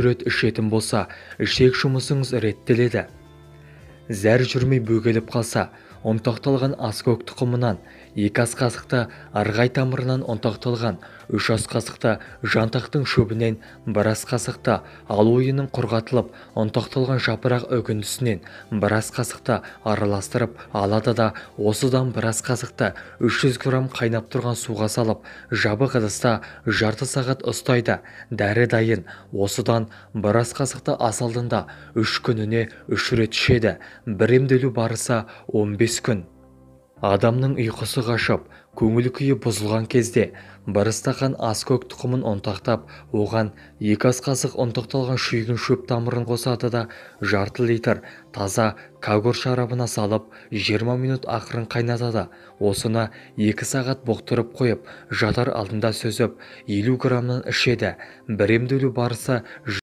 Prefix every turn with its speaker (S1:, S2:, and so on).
S1: рет ішетін болса, ішек жұмысыңыз реттеледі. Зәр жүрмей бөгеліп қалса, ұнтақталған аскөк тұқымынан 2 ас қасықты ырғай тамырынан ұнтақталған, 3 ас қасықты жантақтың шөбінен, 1 ас қасықты ал ойының құрғатылып ұнтақталған жапырақ үгіндісінен 1 ас қасықты араластырып алады да осыдан 1 ас қасықты 300 грамм қайнап тұрған суға салып, жабық ыдыста жарты сағат ұстайды. Дәрі дайын. Осыдан 1 ас қасықты ас алдында 3 күніне 3 рет ішеді. Бір емделу барысы 15 күн. Адамның ұйқысы қашып, көңіл-күйі бұзылған кезде 1 стақан аскөк тұқымын ұнтақтап, оған 2 ас қасық ұнтақталған шүйгін шөп тамырын қосады да жарты литр таза кагор шарабына салып 20 минут ақырын қайнатады. Осыны 2 сағат бұқтырып қойып, жатар алдында сүзіп 50 граммнан ішеді. Бір емделу барысы